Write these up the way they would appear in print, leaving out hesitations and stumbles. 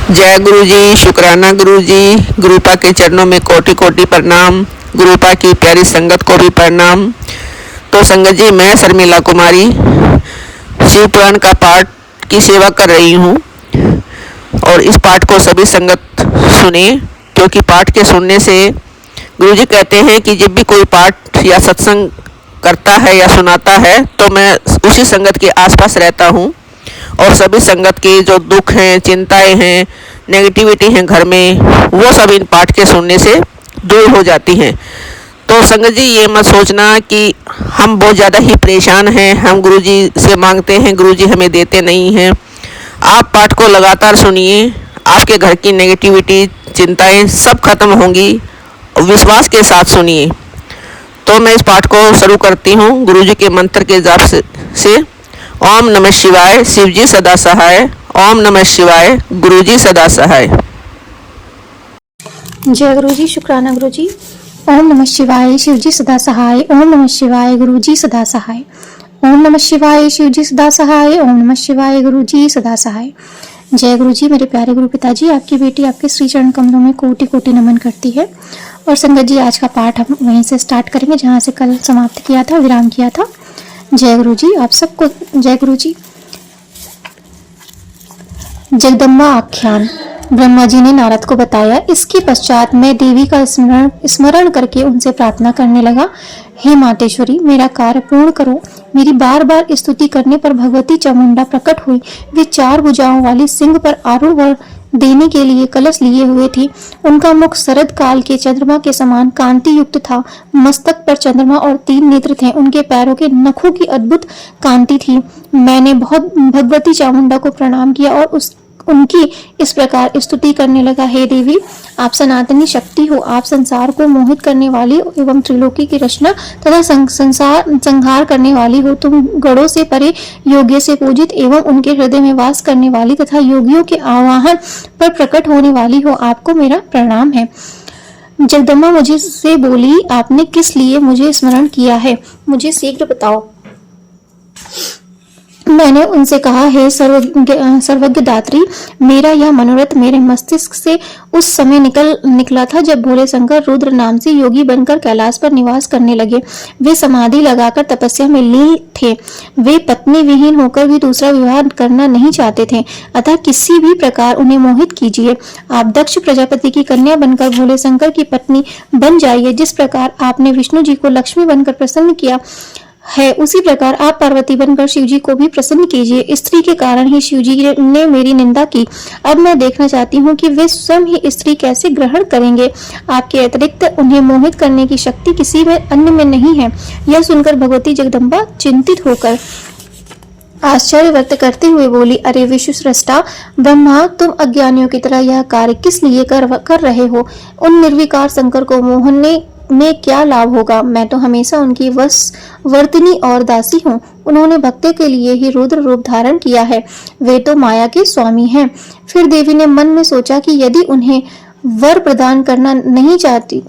जय गुरु जी, शुक्राना गुरु जी। गुरुपा के चरणों में कोटि कोटि प्रणाम। गुरुपा की प्यारी संगत को भी प्रणाम। तो संगत जी, मैं शर्मिला कुमारी शिव पुराण का पाठ की सेवा कर रही हूँ और इस पाठ को सभी संगत सुने, क्योंकि पाठ के सुनने से गुरु जी कहते हैं कि जब भी कोई पाठ या सत्संग करता है या सुनाता है तो मैं उसी संगत के आसपास रहता हूँ और सभी संगत के जो दुख हैं, चिंताएं हैं, नेगेटिविटी हैं घर में, वो सब इन पाठ के सुनने से दूर हो जाती हैं। तो संगत जी, ये मत सोचना कि हम बहुत ज़्यादा ही परेशान हैं, हम गुरु जी से मांगते हैं, गुरु जी हमें देते नहीं हैं। आप पाठ को लगातार सुनिए, आपके घर की नेगेटिविटी, चिंताएं सब खत्म होंगी। विश्वास के साथ सुनिए। तो मैं इस पाठ को शुरू करती हूँ गुरु जी के मंत्र के जाप से। ओम नमः शिवाय, शिव जी सदा सहाय। ओम नमः शिवाय, गुरु जी सदा सहाय। जय गुरु जी, शुक्राना गुरु जी। ओम नमः शिवाय, शिव जी सदा सहाय। ओम नमः शिवाय, गुरु जी सदा सहाय। ओम नमः शिवाय, शिव जी सदा सहाय। ओम नमः शिवाय, गुरु जी सदा सहाय। जय गुरु जी, मेरे प्यारे गुरु पिताजी, आपकी बेटी आपके श्री चरण कमलों में कोटि कोटि नमन करती है। और संगत जी, आज का पाठ हम वहीं से स्टार्ट करेंगे जहाँ से कल समाप्त किया था, विराम किया था। जय गुरु जी, आप सबको जय गुरु जी। जगदम्बा आख्यान। ब्रह्मा जी ने नारद को बताया। इसके पश्चात मैं देवी का स्मरण करके उनसे प्रार्थना करने लगा, हे मातेश्वरी, मेरा कार्य पूर्ण करो। मेरी बार बार स्तुति करने पर भगवती चामुंडा प्रकट हुई। वे 4 भुजाओं वाली सिंह पर आरूढ़ वर देने के लिए कलश लिए हुए थी। उनका मुख शरद काल के चंद्रमा के समान कांति युक्त था। मस्तक पर चंद्रमा और 3 नेत्र थे। उनके पैरों के नखों की अद्भुत कांति थी। मैंने बहुत भगवती चामुंडा को प्रणाम किया और उनकी इस प्रकार स्तुति करने लगा, हे देवी, आप सनातनी शक्ति हो। आप संसार को मोहित करने वाली एवं त्रिलोकी की रचना तथा संहार करने वाली हो। तुम गणों से परे, योग्य से पूजित एवं उनके हृदय में वास करने वाली तथा योगियों के आवाहन पर प्रकट होने वाली हो। आपको मेरा प्रणाम है। जगदम्बा मुझे से बोली, आपने किस लिए मुझे स्मरण किया है, मुझे शीघ्र बताओ। मैंने उनसे कहा, हे सर्वज्ञ दात्री, मेरा यह मनोरथ मेरे मस्तिष्क से उस समय निकला था जब भोले शंकर रुद्र नाम से योगी बनकर कैलाश पर निवास करने लगे। वे समाधि लगाकर तपस्या में लीन थे। वे पत्नी विहीन होकर भी दूसरा विवाह करना नहीं चाहते थे, अतः किसी भी प्रकार उन्हें मोहित कीजिए। आप दक्ष प्रजापति की कन्या बनकर भोले शंकर की पत्नी बन जाइए। जिस प्रकार आपने विष्णु जी को लक्ष्मी बनकर प्रसन्न किया है, उसी प्रकार आप पार्वती बनकर शिव जी को भी प्रसन्न कीजिए। स्त्री के कारण ही शिव जी ने मेरी निंदा की। अब मैं देखना चाहती हूँ कि वे स्वयं ही स्त्री कैसे ग्रहण करेंगे। आपके अतिरिक्त उन्हें मोहित करने की शक्ति किसी में अन्य में नहीं है। यह सुनकर भगवती जगदम्बा चिंतित होकर आश्चर्य व्यक्त करते हुए बोली, अरे विश्व सृष्टा ब्रह्मा, तुम अज्ञानियों की तरह यह कार्य किस लिए कर रहे हो। उन निर्विकार शंकर को मोहन में क्या लाभ होगा। मैं तो हमेशा उनकी वर्तनी और दासी हूँ। उन्होंने भक्तों के लिए ही रुद्र रूप धारण किया है। वे तो माया के स्वामी हैं। फिर देवी ने मन में सोचा कि यदि उन्हें वर प्रदान करना नहीं चाहती,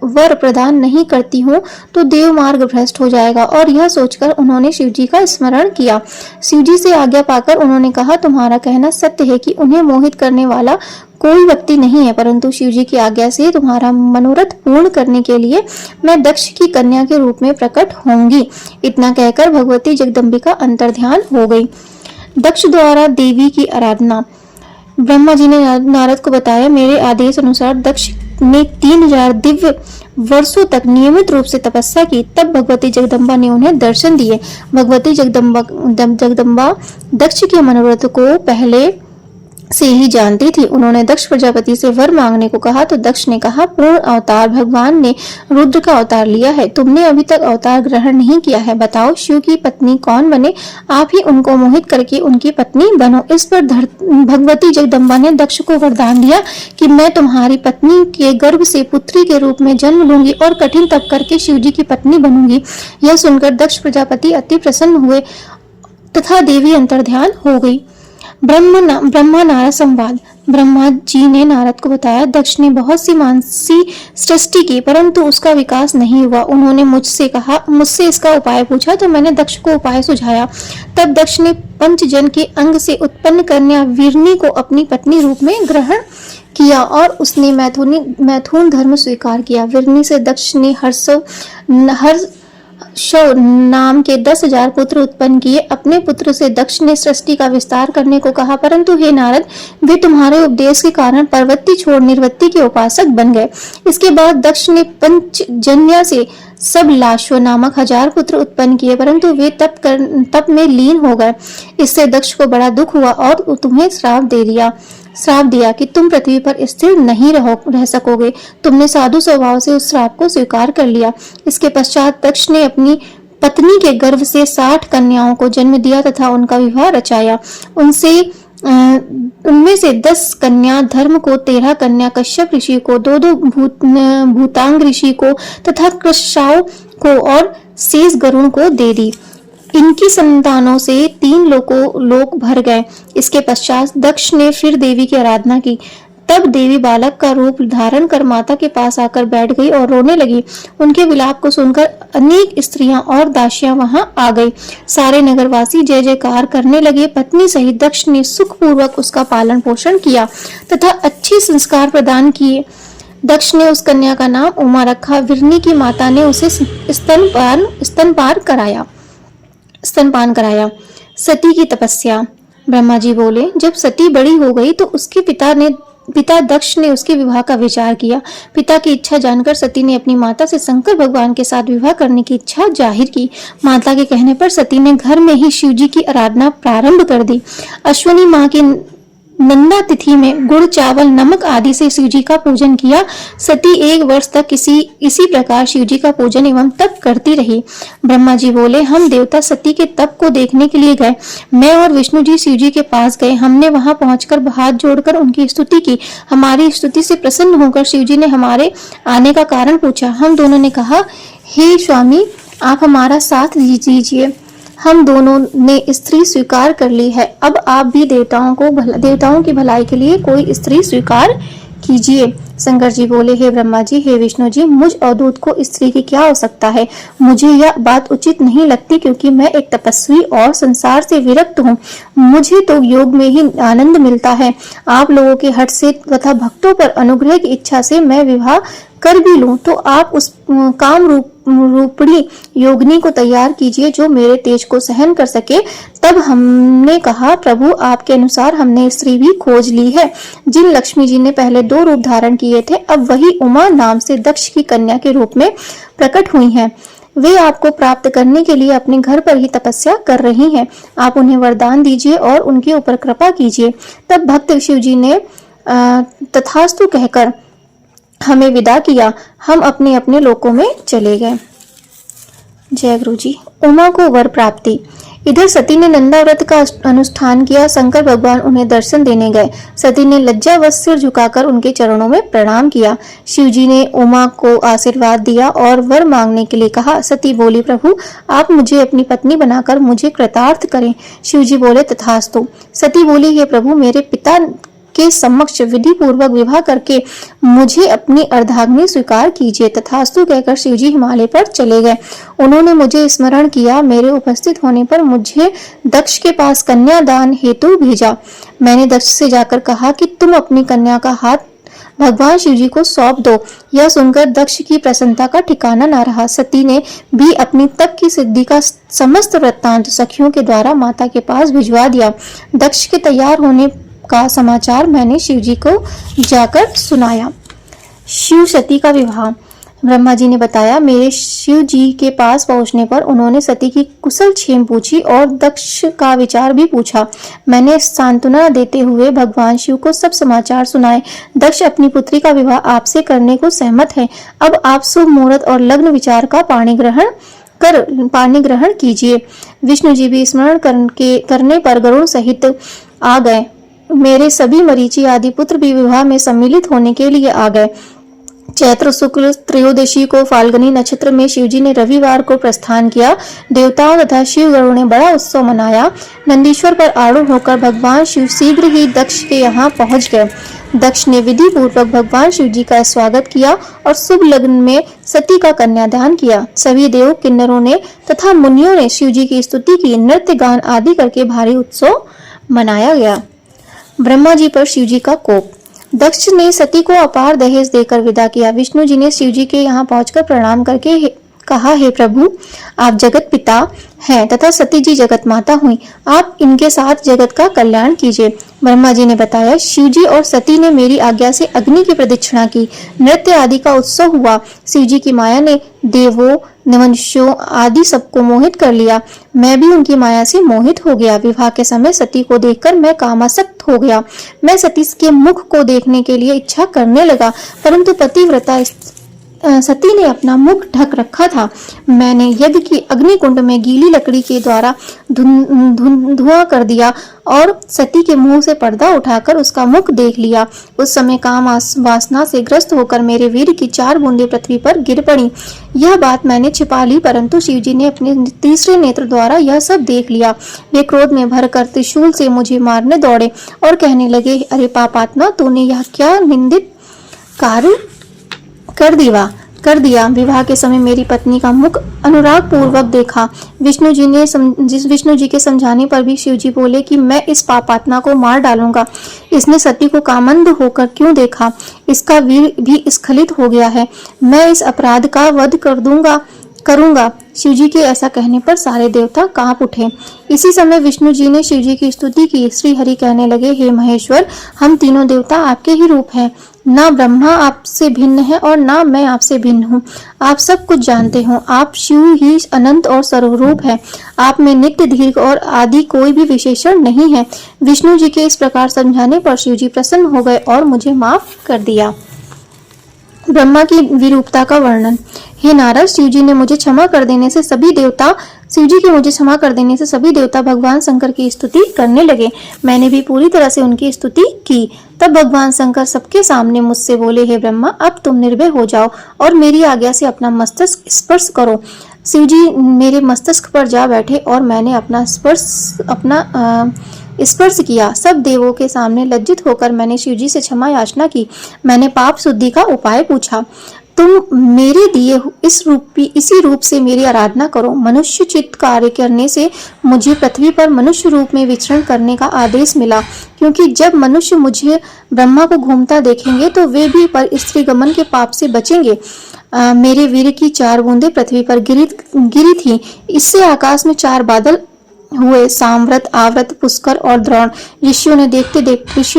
वर प्रदान नहीं करती हूँ तो देव मार्ग भ्रष्ट हो जाएगा। और यह सोचकर उन्होंने शिवजी का स्मरण किया। शिवजी से आज्ञा पाकर उन्होंने कहा, तुम्हारा कहना सत्य है कि उन्हें मोहित करने वाला कोई व्यक्ति नहीं है, परंतु शिवजी की आज्ञा से तुम्हारा मनोरथ पूर्ण करने के लिए मैं दक्ष की कन्या के रूप में प्रकट होंगी। इतना कहकर भगवती जगदम्बिका अंतर्ध्यान हो गई। दक्ष द्वारा देवी की आराधना। ब्रह्मा जी ने नारद को बताया, मेरे आदेश अनुसार दक्ष ने 3000 दिव्य वर्षों तक नियमित रूप से तपस्या की। तब भगवती जगदम्बा ने उन्हें दर्शन दिए। भगवती जगदम्बा दक्ष के मनोरथ को पहले से ही जानती थी। उन्होंने दक्ष प्रजापति से वर मांगने को कहा तो दक्ष ने कहा, पूर्ण अवतार भगवान ने रुद्र का अवतार लिया है। तुमने अभी तक अवतार ग्रहण नहीं किया है। बताओ शिव की पत्नी कौन बने। आप ही उनको मोहित करके उनकी पत्नी बनो। इस पर भगवती जगदम्बा ने दक्ष को वरदान दिया कि मैं तुम्हारी पत्नी के गर्भ से पुत्री के रूप में जन्म लूंगी और कठिन तप करके शिव जी की पत्नी बनूंगी। यह सुनकर दक्ष प्रजापति अति प्रसन्न हुए तथा देवी अंतर्ध्यान हो गई। ब्रह्मा नारद संवाद। ब्रह्मा जी ने नारद को बताया, दक्ष ने बहुत सी मानसी सृष्टि की परंतु उसका विकास नहीं हुआ। उन्होंने मुझसे इसका उपाय पूछा तो मैंने दक्ष को उपाय सुझाया। तब दक्ष ने पंचजन के अंग से उत्पन्न कन्या वीरनी को अपनी पत्नी रूप में ग्रहण किया और उसने मैथुन धर्म स्वीकार किया। वीरनी से दक्ष ने हर्षव नाम के 10,000 पुत्र उत्पन्न किए। अपने पुत्र से दक्ष ने सृष्टि का विस्तार करने को कहा, परंतु हे नारद, वे तुम्हारे उपदेश के कारण पर्वती छोड़ निर्वृत्ति के उपासक बन गए। इसके बाद दक्ष ने पंचजन्या से सब लाश्व नामक 1000 पुत्र उत्पन्न किए, परंतु वे तप में लीन हो गए। इससे दक्ष को बड़ा दुख हुआ और तुम्हें श्राप दिया कि तुम पृथ्वी पर स्थिर नहीं रह सकोगे। तुमने साधु स्वभाव से उस श्राप को स्वीकार कर लिया। इसके पश्चात दक्ष ने अपनी पत्नी के गर्भ से 60 कन्याओं को जन्म दिया तथा उनका विवाह रचाया। उनमें से 10 कन्या धर्म को, 13 कन्या कश्यप ऋषि को, 2 भूतांग ऋषि को तथा कृष्णाओं को और शेष गरुण को दे दी। इनकी संतानों से 3 लोक भर गए। इसके पश्चात दक्ष ने फिर देवी की आराधना की। तब देवी बालक का रूप धारण कर माता के पास आकर बैठ गई और रोने लगी। उनके विलाप को सुनकर अनेक स्त्रियां और दासियां वहां आ गई। सारे नगरवासी जय जयकार करने लगे। पत्नी सहित दक्ष ने सुखपूर्वक उसका पालन पोषण किया तथा अच्छे संस्कार प्रदान किए। दक्ष ने उस कन्या का नाम उमा रखा। वीरनी की माता ने उसे स्तनपान कराया। सती की तपस्या। ब्रह्मा जी बोले, जब सती बड़ी हो गई तो उसके पिता दक्ष ने उसके विवाह का विचार किया। पिता की इच्छा जानकर सती ने अपनी माता से शंकर भगवान के साथ विवाह करने की इच्छा जाहिर की। माता के कहने पर सती ने घर में ही शिव जी की आराधना प्रारंभ कर दी। अश्विनी माह की नंदा तिथि में गुड़, चावल, नमक आदि से शिव जी का पूजन किया। सती 1 वर्ष तक इसी प्रकार शिव जी का पूजन एवं तप करती रही। ब्रह्मा जी बोले, हम देवता सती के तप को देखने के लिए गए। मैं और विष्णु जी शिव जी के पास गए। हमने वहां पहुंचकर हाथ जोड़कर उनकी स्तुति की। हमारी स्तुति से प्रसन्न होकर शिव जी ने हमारे आने का कारण पूछा। हम दोनों ने कहा, हे स्वामी, आप हमारा साथ दीजिए। हम दोनों ने स्त्री स्वीकार कर ली है। अब आप भी देवताओं की भलाई के लिए कोई स्त्री स्वीकार कीजिए। शंकर जी बोले, हे ब्रह्मा जी, हे विष्णु जी, मुझ अवधूत को स्त्री की क्या आवश्यकता है? मुझे यह बात उचित नहीं लगती, क्योंकि मैं एक तपस्वी और संसार से विरक्त हूँ। मुझे तो योग में ही आनंद मिलता है। आप लोगों के हट से तथा भक्तों पर अनुग्रह की इच्छा से मैं विवाह कर भी लूं तो आप उस काम रूपणी योगिनी को तैयार कीजिए जो मेरे तेज को सहन कर सके। तब हमने कहा, प्रभु, आपके अनुसार हमने स्त्री भी खोज ली है। जिन लक्ष्मी जी ने पहले 2 रूप धारण किए थे, अब वही उमा नाम से दक्ष की कन्या के रूप में प्रकट हुई हैं। वे आपको प्राप्त करने के लिए अपने घर पर ही तपस्या कर रही हैं। आप उन्हें वरदान दीजिए और उनके ऊपर कृपा कीजिए। तब भक्त शिव जी ने तथास्तु कहकर हमें विदा किया। हम अपने अपने लोकों में चले गए। जय गुरु जी। उमा को वर प्राप्ति। इधर सती ने नंदा व्रत का अनुष्ठान किया। शंकर भगवान उन्हें दर्शन देने गए। सती ने लज्जावश सिर झुकाकर उनके चरणों में प्रणाम किया। शिव जी ने उमा को आशीर्वाद दिया और वर मांगने के लिए कहा। सती बोली, प्रभु, आप मुझे अपनी पत्नी बनाकर मुझे कृतार्थ करें। शिव जी बोले, तथास्तु। सती बोली, हे प्रभु, मेरे पिता के समक्ष विधि पूर्वक विवाह करके मुझे अपनी अर्धांगिनी स्वीकार कीजिए। तथास्तु कहकर शिवजी हिमालय पर चले गए। उन्होंने मुझे स्मरण किया। मेरे उपस्थित होने पर मुझे दक्ष के पास कन्यादान हेतु भेजा। मैंने दक्ष से जाकर कहा कि तुम अपनी कन्या का हाथ भगवान शिव जी को सौंप दो। यह सुनकर दक्ष की प्रसन्नता का ठिकाना न रहा। सती ने भी अपनी तप की सिद्धि का समस्त वृत्तांत सखियों के द्वारा माता के पास भिजवा दिया। दक्ष के तैयार होने का समाचार मैंने शिव जी को जाकर सुनाया। शिव सती का विवाह। ब्रह्मा जी ने बताया। मेरे शिव जी के पास पहुंचने पर उन्होंने सती की कुशल क्षेम पूछी और दक्ष का विचार भी पूछा। मैंने सांत्वना देते हुए भगवान शिव को सब समाचार सुनाए। दक्ष अपनी पुत्री का विवाह आपसे करने को सहमत है। अब आप शुभ मुहूर्त और लग्न विचार का पाणी ग्रहण कीजिए। विष्णु जी भी स्मरण करने पर गरुड़ सहित आ गए। मेरे सभी मरीचि आदि पुत्र भी विवाह में सम्मिलित होने के लिए आ गए। चैत्र शुक्ल त्रयोदशी को फाल्गुनी नक्षत्र में शिवजी ने रविवार को प्रस्थान किया। देवताओं तथा शिवगणों ने बड़ा उत्सव मनाया। नंदीश्वर पर आरूढ़ होकर भगवान शिव शीघ्र ही दक्ष के यहाँ पहुंच गए। दक्ष ने विधि पूर्वक भगवान शिव जी का स्वागत किया और शुभ लग्न में सती का कन्यादान किया। सभी देव किन्नरों ने तथा मुनियों ने शिव जी की स्तुति की, नृत्य गान आदि करके भारी उत्सव मनाया गया। ब्रह्मा जी पर शिव जी का कोप। दक्ष ने सती को अपार दहेज देकर विदा किया। विष्णु जी ने शिव जी के यहाँ पहुंचकर प्रणाम करके कहा, हे प्रभु, आप जगत पिता हैं तथा सती जी जगत माता हुई। आप इनके साथ जगत का कल्याण कीजिए। ब्रह्मा जी ने बताया, शिव जी और सती ने मेरी आज्ञा से अग्नि की प्रदक्षिणा की, नृत्य आदि का उत्सव हुआ। शिव जी की माया ने देवों, मनुष्यों आदि सबको मोहित कर लिया। मैं भी उनकी माया से मोहित हो गया। विवाह के समय सती को देखकर मैं कामासक्त हो गया। मैं सती के मुख को देखने के लिए इच्छा करने लगा, परंतु पतिव्रता सती ने अपना मुख ढक रखा था। मैंने यज्ञ की अग्निकुंड में गीली लकड़ी के द्वारा धुआं कर दिया और सती के मुंह से पर्दा उठाकर उसका मुख देख लिया। उस समय काम वासना से ग्रस्त होकर मेरे वीर की 4 बूंदे पृथ्वी पर गिर पड़ी। यह बात मैंने छिपा ली, परंतु शिवजी ने अपने तीसरे नेत्र द्वारा यह सब देख लिया। वे क्रोध में भरकर त्रिशूल से मुझे मारने दौड़े और कहने लगे, अरे पापात्मा, तूने यह क्या निंदित कार्य कर दिया। विवाह के समय मेरी पत्नी का मुख अनुराग पूर्वक देखा। विष्णु जी के समझाने पर भी शिव जी बोले कि मैं इस पापात्मा को मार डालूंगा। इसने सती को कामंद होकर क्यों देखा? इसका वीर भी स्खलित हो गया है। मैं इस अपराध का वध करूंगा। शिवजी के ऐसा कहने पर सारे देवता कांप उठे। इसी समय विष्णु जी ने शिवजी की स्तुति की। श्री हरि कहने लगे, हे महेश्वर, हम तीनों देवता आपके ही रूप हैं। ना ब्रह्मा आपसे भिन्न है और ना मैं आपसे भिन्न हूँ। आप सब कुछ जानते हो। आप शिव ही अनंत और सर्वरूप है। आप में नित्य, दीर्घ और आदि कोई भी विशेषण नहीं है। विष्णु जी के इस प्रकार समझाने पर शिव जी प्रसन्न हो गए और मुझे माफ कर दिया। ब्रह्मा की विरूपता का वर्णन। हे नारद, शिवजी के मुझे क्षमा कर देने से सभी देवता भगवान शंकर की स्तुति करने लगे। मैंने भी पूरी तरह से उनकी स्तुति की। तब भगवान शंकर सबके सामने मुझसे बोले, हे ब्रह्मा, अब तुम निर्भय हो जाओ और मेरी आज्ञा से अपना मस्तक स्पर्श करो। शिवजी मेरे मस्तक पर जा बैठे और मैंने अपना स्पर्श किया। सब देवों के सामने लज्जित होकर मैंने शिवजी से क्षमा याचना की। मैंने पाप शुद्धि का उपाय पूछा। तुम मेरे दिए इसी रूप से मेरी आराधना करो। मनुष्य चित्त कार्य करने से मुझे पृथ्वी पर मनुष्य रूप में विचरण करने का आदेश मिला, क्योंकि जब मनुष्य मुझे ब्रह्मा को घूमता देखेंगे तो वे भी पर स्त्री गमन के पाप से बचेंगे। मेरे वीर की 4 बूंदें पृथ्वी पर गिरी थी। इससे आकाश में 4 बादल हुए, सामव्रत, आव्रत, पुष्कर और द्रोण। ऋषियों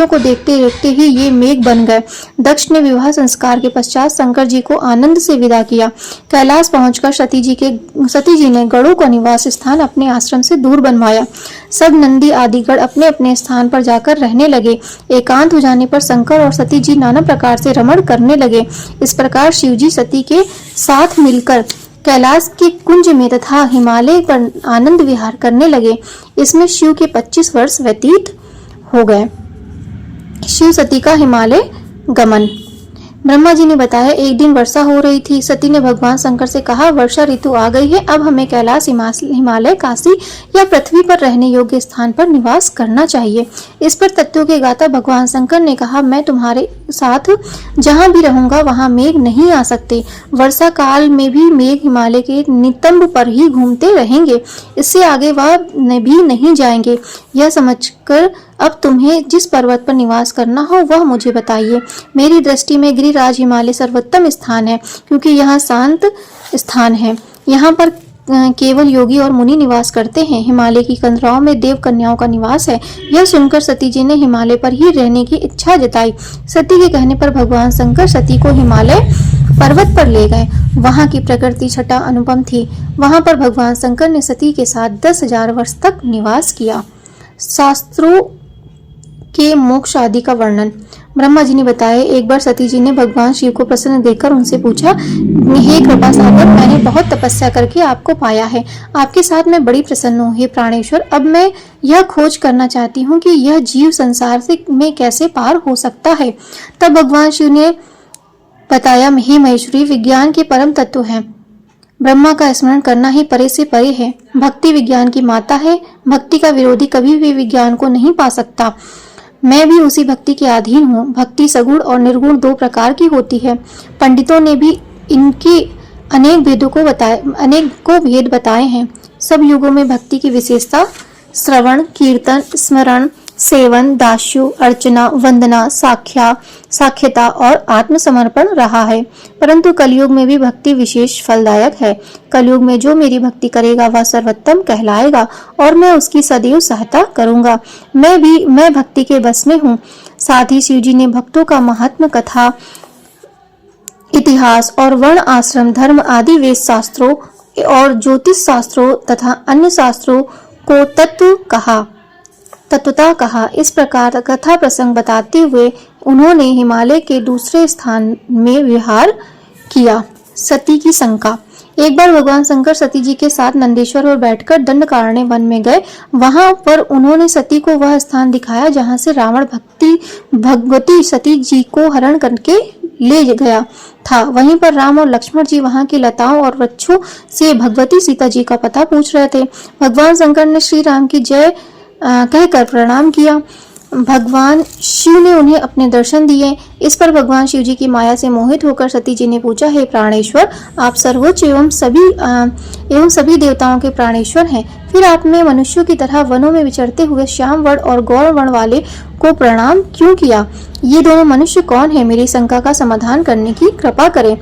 को देखते देखते ही ये मेघ बन गए। दक्ष ने विवाह संस्कार के पश्चात शंकर जी को आनंद से विदा किया। कैलाश पहुंचकर सती जी ने गणों का निवास स्थान अपने आश्रम से दूर बनवाया। सब नंदी आदि गण अपने अपने स्थान पर जाकर रहने लगे। एकांत हो जाने पर शंकर और सती जी नाना प्रकार से रमण करने लगे। इस प्रकार शिव जी सती के साथ मिलकर कैलाश के कुंज में तथा हिमालय पर आनंद विहार करने लगे। इसमें शिव के 25 वर्ष व्यतीत हो गए। शिव सती का हिमालय गमन। ब्रह्मा जी ने बताया, एक दिन वर्षा हो रही थी। सती ने भगवान शंकर से कहा, वर्षा ऋतु आ गई है, अब हमें कैलाश, हिमालय, काशी या पृथ्वी पर रहने योग्य स्थान पर निवास करना चाहिए। इस पर तत्वों के गाता भगवान शंकर ने कहा, मैं तुम्हारे साथ जहाँ भी रहूंगा वहाँ मेघ नहीं आ सकते। वर्षा काल में भी मेघ हिमालय के नितंब पर ही घूमते रहेंगे, इससे आगे वह भी नहीं जाएंगे। यह समझकर अब तुम्हें जिस पर्वत पर निवास करना हो वह मुझे बताइए। मेरी दृष्टि में गिरिराज हिमालय सर्वोत्तम स्थान है, क्योंकि यहाँ शांत स्थान है। यहाँ पर केवल योगी और मुनि निवास करते हैं। हिमालय की कंदराओं में देव कन्याओं का निवास है। यह सुनकर सती जी ने हिमालय पर ही रहने की इच्छा जताई। सती के कहने पर भगवान शंकर सती को हिमालय पर्वत पर ले गए। वहां की प्रकृति छटा अनुपम थी। वहां पर भगवान शंकर ने सती के साथ 10,000 वर्ष तक निवास किया। शास्त्रों के मोक्ष आदि का वर्णन। ब्रह्मा जी ने बताया, एक बार सती जी ने भगवान शिव को प्रसन्न देखकर उनसे पूछा, हे कृपा सागर, मैंने बहुत तपस्या करके आपको पाया है। आपके साथ मैं बड़ी प्रसन्न हूँ। हे प्राणेश्वर, अब मैं यह खोज करना चाहती हूँ कि यह जीव संसार में कैसे पार हो सकता है। तब भगवान शिव ने बताया, हे महेश्वरी, विज्ञान के परम तत्व है। ब्रह्मा का स्मरण करना ही परे से परे है। भक्ति विज्ञान की माता है। भक्ति का विरोधी कभी भी विज्ञान को नहीं पा सकता। मैं भी उसी भक्ति के अधीन हूँ। भक्ति सगुण और निर्गुण दो प्रकार की होती है। पंडितों ने भी इनके अनेक भेद बताए हैं। सब युगों में भक्ति की विशेषता श्रवण, कीर्तन, स्मरण, सेवन, दास्यु, अर्चना, वंदना, साख्यता और आत्मसमर्पण रहा है। परंतु कलयुग में भी भक्ति विशेष फलदायक है। कलयुग में जो मेरी भक्ति करेगा वह सर्वोत्तम कहलाएगा और मैं उसकी सदैव सहायता करूंगा। मैं भक्ति के बस में हूँ। साथ ही शिव जी ने भक्तों का महात्म, कथा, इतिहास और वर्ण, आश्रम, धर्म आदि वेद शास्त्रों और ज्योतिष शास्त्रों तथा अन्य शास्त्रों को तत्वता कहा। इस प्रकार कथा प्रसंग बताते हुए उन्होंने हिमालय के दूसरे स्थान में विहार किया। सती की शंका। एक बार भगवान शंकर सती जी के साथ नंदेश्वर पर बैठकर दंडकारण्य वन में गए। वहां पर उन्होंने सती को वह स्थान दिखाया जहां से रावण भगवती सती जी को हरण करके ले गया था। वहीं पर राम और लक्ष्मण जी वहां की लताओं और वृक्षों से भगवती सीता जी का पता पूछ रहे थे। भगवान शंकर ने श्री राम की जय कहकर प्रणाम किया। भगवान शिव ने उन्हें अपने दर्शन दिए। इस पर भगवान शिव जी की माया से मोहित होकर सती जी ने पूछा, हे प्राणेश्वर, आप सर्वोच्च एवं सभी देवताओं के प्राणेश्वर हैं, फिर आपने मनुष्यों की तरह वनों में विचरते हुए श्याम वर्ण और गौर वर्ण वाले को प्रणाम क्यों किया? ये दोनों मनुष्य कौन है? मेरी शंका का समाधान करने की कृपा करें।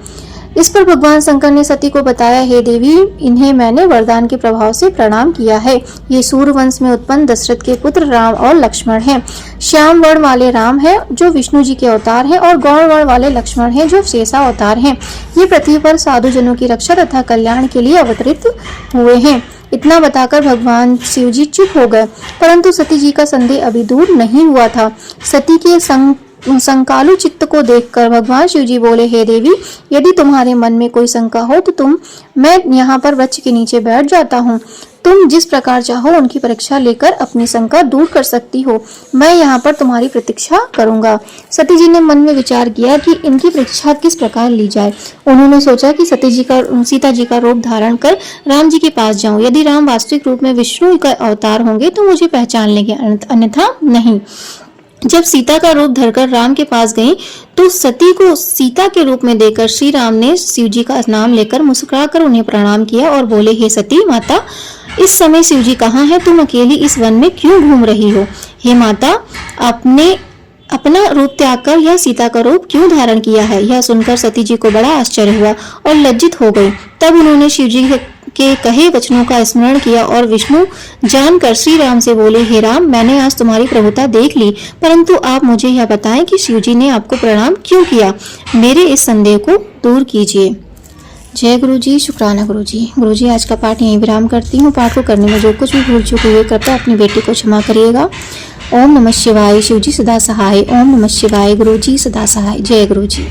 इस पर भगवान शंकर ने सती को बताया, हे देवी, इन्हें मैंने वरदान के प्रभाव से प्रणाम किया है। ये सूर्य वंश में उत्पन्न दशरथ के पुत्र राम और लक्ष्मण हैं। श्याम वर्ण वाले राम है जो विष्णु जी के अवतार हैं और गौर वर्ण वाले लक्ष्मण हैं जो शेषा अवतार हैं। ये पृथ्वी पर साधु जनों की रक्षा तथा कल्याण के लिए अवतरित हुए हैं। इतना बताकर भगवान शिव जी चुप हो गए, परंतु सती जी का संदेह अभी दूर नहीं हुआ था। सती के संकालु चित्त को देखकर भगवान शिव जी बोले, हे देवी, यदि तुम्हारे मन में कोई शंका हो तो मैं यहाँ पर वृक्ष के नीचे बैठ जाता हूँ। तुम जिस प्रकार चाहो उनकी परीक्षा लेकर अपनी शंका दूर कर सकती हो। मैं यहाँ पर तुम्हारी प्रतीक्षा करूंगा। सती जी ने मन में विचार किया कि इनकी परीक्षा किस प्रकार ली जाए। उन्होंने सोचा कि सीता जी का रूप धारण कर राम जी के पास जाऊं। यदि राम वास्तविक रूप में विष्णु का अवतार होंगे तो मुझे पहचान लेंगे, अन्यथा नहीं। जब सीता का रूप धरकर राम के पास गई तो सती को सीता के रूप में देखकर श्री राम ने शिव जी का नाम लेकर मुस्कुराकर उन्हें प्रणाम किया और बोले, हे सती माता, इस समय शिव जी कहाँ है? तुम अकेली इस वन में क्यों घूम रही हो? हे माता, आपने अपना रूप त्याग कर यह सीता का रूप क्यों धारण किया है? यह सुनकर सती जी को बड़ा आश्चर्य हुआ और लज्जित हो गई। तब उन्होंने शिव जी के कहे वचनों का स्मरण किया और विष्णु जानकर श्री राम से बोले, हे राम, मैंने आज तुम्हारी प्रभुता देख ली, परंतु आप मुझे यह बताएं कि शिव जी ने आपको प्रणाम क्यों किया? मेरे इस संदेह को दूर कीजिए। जय गुरु जी, शुक्राना गुरु जी। गुरु जी, आज का पाठ यहीं विराम करती हूँ। पाठ को करने में जो कुछ भी भूल चुकी हुई करता अपनी बेटी को क्षमा करिएगा। ओम नमः शिवाय। शिव जी सदा सहाय। ओम नमः शिवाय। गुरु जी सदा सहाय। जय गुरु जी।